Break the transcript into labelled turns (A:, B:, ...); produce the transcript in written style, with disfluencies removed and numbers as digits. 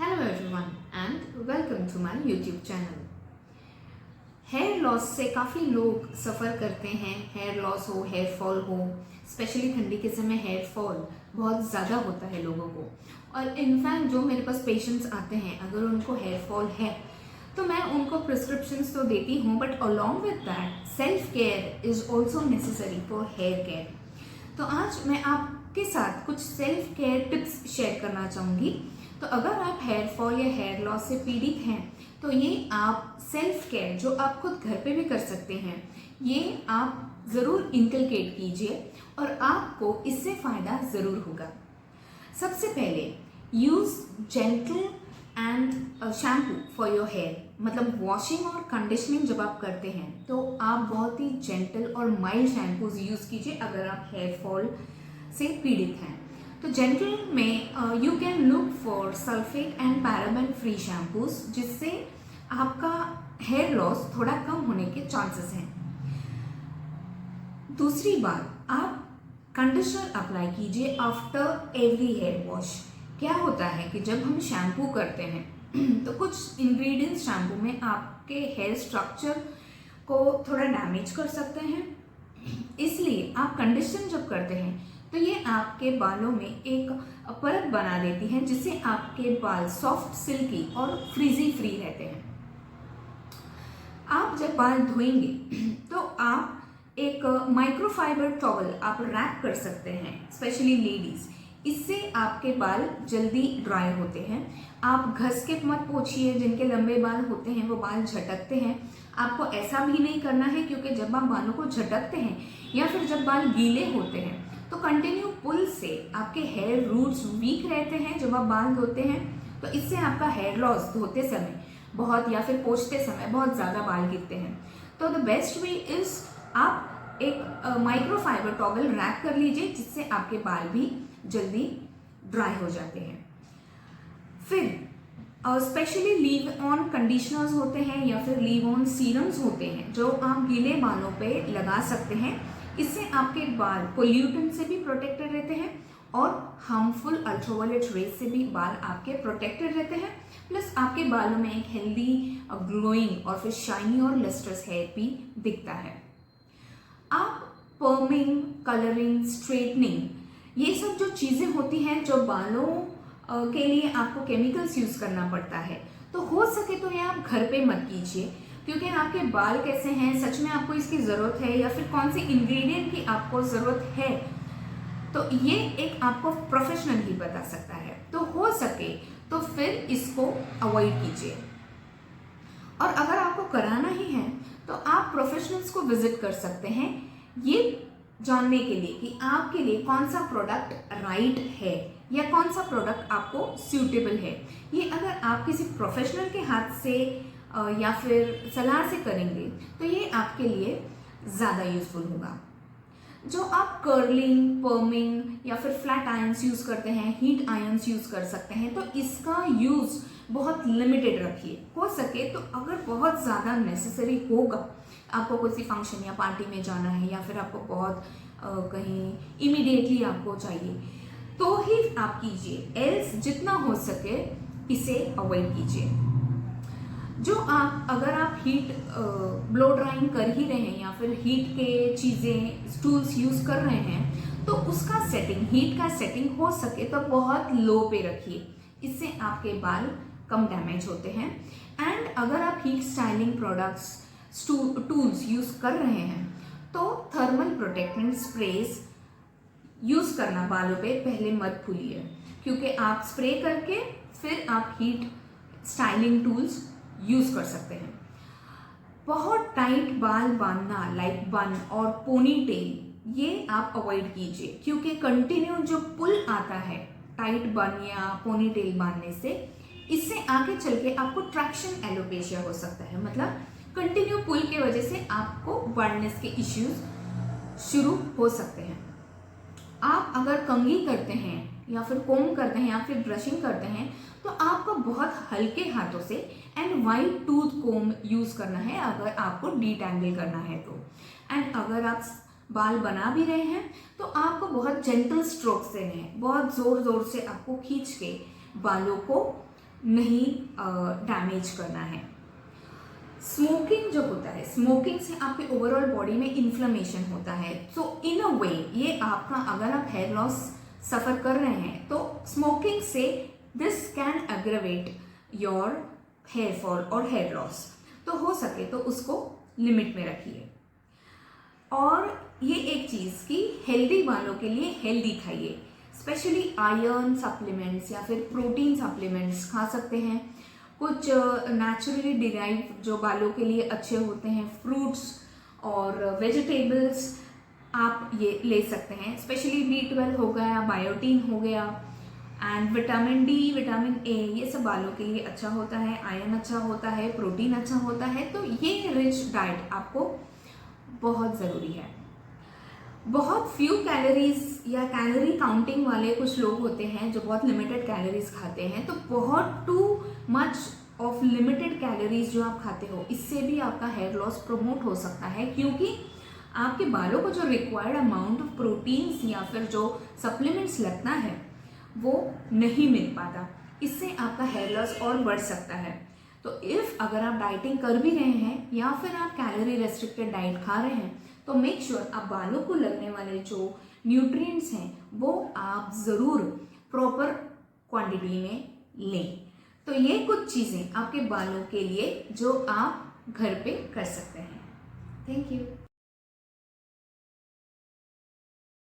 A: Hello everyone and welcome to my YouTube channel. Hair loss से काफ़ी लोग suffer करते हैं. हेयर लॉस हो, हेयर फॉल हो, स्पेशली ठंडी के समय हेयर फॉल बहुत ज़्यादा होता है लोगों को. और इनफैक्ट जो मेरे पास पेशेंट्स आते हैं, अगर उनको हेयर फॉल है तो मैं उनको प्रिस्क्रिप्शंस तो देती हूँ, but along with that self care is also necessary for hair care. तो आज मैं आपके साथ कुछ सेल्फ केयर टिप्स शेयर करना चाहूँगी. तो अगर आप हेयर फॉल या हेयर लॉस से पीड़ित हैं तो ये आप सेल्फ केयर जो आप खुद घर पे भी कर सकते हैं, ये आप ज़रूर इनकलकेट कीजिए और आपको इससे फ़ायदा ज़रूर होगा. सबसे पहले use gentle and shampoo for your hair. मतलब वॉशिंग और कंडीशनिंग जब आप करते हैं तो आप बहुत ही जेंटल और माइल्ड शैम्पूज यूज़ कीजिए अगर आप हेयर फॉल से पीड़ित हैं. तो जेंटल में you can look for sulphate and paraben free shampoos, जिससे आपका हेयर लॉस थोड़ा कम होने के चांसेस हैं. दूसरी बात, आप कंडीशनर अप्लाई कीजिए आफ्टर एवरी हेयर वॉश. क्या होता है कि जब हम शैम्पू करते हैं तो कुछ इंग्रेडिएंट्स शैम्पू में आपके हेयर स्ट्रक्चर को थोड़ा डैमेज कर सकते हैं. इसलिए आप कंडीशन जब करते हैं तो ये आपके बालों में एक परत बना देती है, जिससे आपके बाल सॉफ्ट, सिल्की और फ्रीजी फ्री रहते हैं. आप जब बाल धोएंगे तो आप एक माइक्रोफाइबर टॉवल आप रैप कर सकते हैं, स्पेशली लेडीज. इससे आपके बाल जल्दी ड्राई होते हैं. आप घस के मत पोंछिए. जिनके लंबे बाल होते हैं वो बाल झटकते हैं. आपको ऐसा भी नहीं करना है, क्योंकि जब आप बालों को झटकते हैं या फिर जब बाल गीले होते हैं तो कंटिन्यू पुल से आपके हेयर रूट्स वीक रहते हैं जब आप बाल धोते हैं. तो इससे आपका हेयर लॉस धोते समय बहुत या फिर पोंछते समय बहुत ज़्यादा बाल गिरते हैं. तो द बेस्ट वे इज़ आप एक माइक्रोफाइबर टॉवल रैप कर लीजिए, जिससे आपके बाल भी जल्दी ड्राई हो जाते हैं. फिर स्पेशली लीव ऑन कंडीशनर्स होते हैं या फिर लीव ऑन सीरम्स होते हैं जो आप गीले बालों पे लगा सकते हैं. इससे आपके बाल पोल्यूटेंट से भी प्रोटेक्टेड रहते हैं और हार्मफुल अल्ट्रावायलेट रेज से भी बाल आपके प्रोटेक्टेड रहते हैं. प्लस आपके बालों में एक हेल्दी, ग्लोइंग और फिर शाइनी और लस्ट्रस हेयर भी दिखता है. आप पर्मिंग, कलरिंग, स्ट्रेटनिंग, ये सब जो चीज़ें होती हैं जो बालों के लिए आपको केमिकल्स यूज़ करना पड़ता है, तो हो सके तो ये आप घर पे मत कीजिए, क्योंकि आपके बाल कैसे हैं, सच में आपको इसकी ज़रूरत है या फिर कौन सी इंग्रेडिएंट की आपको ज़रूरत है, तो ये एक आपको प्रोफेशनल ही बता सकता है. तो हो सके तो फिर इसको अवॉइड कीजिए. और अगर आपको कराना ही है तो आप प्रोफेशनल्स को विजिट कर सकते हैं, ये जानने के लिए कि आपके लिए कौन सा प्रोडक्ट राइट है या कौन सा प्रोडक्ट आपको सूटेबल है. ये अगर आप किसी प्रोफेशनल के हाथ से या फिर सलाह से करेंगे तो ये आपके लिए ज़्यादा यूज़फुल होगा. जो आप कर्लिंग, पर्मिंग या फिर फ्लैट आयंस यूज़ करते हैं, हीट आयंस यूज़ कर सकते हैं, तो इसका यूज़ बहुत लिमिटेड रखिए. हो सके तो अगर बहुत ज़्यादा नेसेसरी होगा, आपको किसी फंक्शन या पार्टी में जाना है या फिर आपको बहुत कहीं इमीडिएटली आपको चाहिए, तो ही आप कीजिए. एल्स जितना हो सके इसे अवॉइड कीजिए. जो अगर आप हीट ब्लो ड्राइंग कर ही रहे हैं या फिर हीट के चीज़ें, टूल्स यूज़ कर रहे हैं, तो उसका सेटिंग, हीट का सेटिंग हो सके तो बहुत लो पे रखिए. इससे आपके बाल कम डैमेज होते हैं. एंड अगर आप heat styling products, tools use कर रहे हैं तो थर्मल प्रोटेक्टेंट स्प्रेज यूज़ करना बालों पे पहले मत भूलिए, क्योंकि आप स्प्रे करके फिर आप हीट स्टाइलिंग टूल्स यूज़ कर सकते हैं. बहुत टाइट बाल बांधना, लाइक बन और पोनी टेल, ये आप अवॉइड कीजिए, क्योंकि कंटिन्यू जो पुल आता है टाइट बन या पोनी टेल बांधने से, इससे आगे चल के आपको ट्रैक्शन एलोपेशिया हो सकता है. मतलब कंटिन्यू पुल के वजह से आपको बर्डनेस के इश्यूज शुरू हो सकते हैं. आप अगर कंघी करते हैं या फिर कोम करते हैं या फिर ब्रशिंग करते हैं तो आपको बहुत हल्के हाथों से and wide tooth comb use करना है अगर आपको डीटैंगल करना है तो. एंड अगर आप बाल बना भी रहे हैं तो आपको बहुत जेंटल स्ट्रोक्स देने हैं. बहुत ज़ोर ज़ोर से आपको खींच के बालों को नहीं डैमेज करना है। स्मोकिंग जो होता है, स्मोकिंग से आपके ओवरऑल बॉडी में इन्फ्लेमेशन होता है। सो इन अ वे ये आपका, अगर आप हेयर लॉस सफ़र कर रहे हैं तो स्मोकिंग से this can aggravate your hair fall और हेयर लॉस। तो हो सके तो उसको लिमिट में रखिए। और ये एक चीज़ कि हेल्दी बालों के लिए हेल्दी खाइए, स्पेशली आयरन सप्लीमेंट्स या फिर प्रोटीन सप्लीमेंट्स खा सकते हैं। कुछ नेचुरली डिराइव जो बालों के लिए अच्छे होते हैं, फ्रूट्स और वेजिटेबल्स आप ये ले सकते हैं। स्पेशली B12 हो गया, बायोटीन हो गया, and vitamin D, vitamin A, ये सब बालों के लिए अच्छा होता है। आयरन अच्छा होता है, प्रोटीन अच्छा होता है। तो ये रिच डाइट आपको बहुत ज़रूरी है। बहुत फ्यू कैलोरीज या कैलोरी काउंटिंग वाले कुछ लोग होते हैं जो बहुत लिमिटेड कैलोरीज खाते हैं। तो बहुत too much of limited calories जो आप खाते हो, इससे भी आपका हेयर लॉस प्रमोट हो सकता है, क्योंकि आपके बालों को जो रिक्वायर्ड अमाउंट ऑफ प्रोटीन्स या फिर जो सप्लीमेंट्स लगता है वो नहीं मिल पाता। इससे आपका हेयर लॉस और बढ़ सकता है। तो अगर आप डाइटिंग कर भी रहे हैं या फिर आप कैलोरी रेस्ट्रिक्टेड डाइट खा रहे हैं, तो मेक श्योर आप बालों को लगने वाले जो न्यूट्रिएंट्स हैं वो आप ज़रूर प्रॉपर क्वांटिटी में लें। तो ये कुछ चीज़ें आपके बालों के लिए जो आप घर पे कर सकते हैं। Thank you.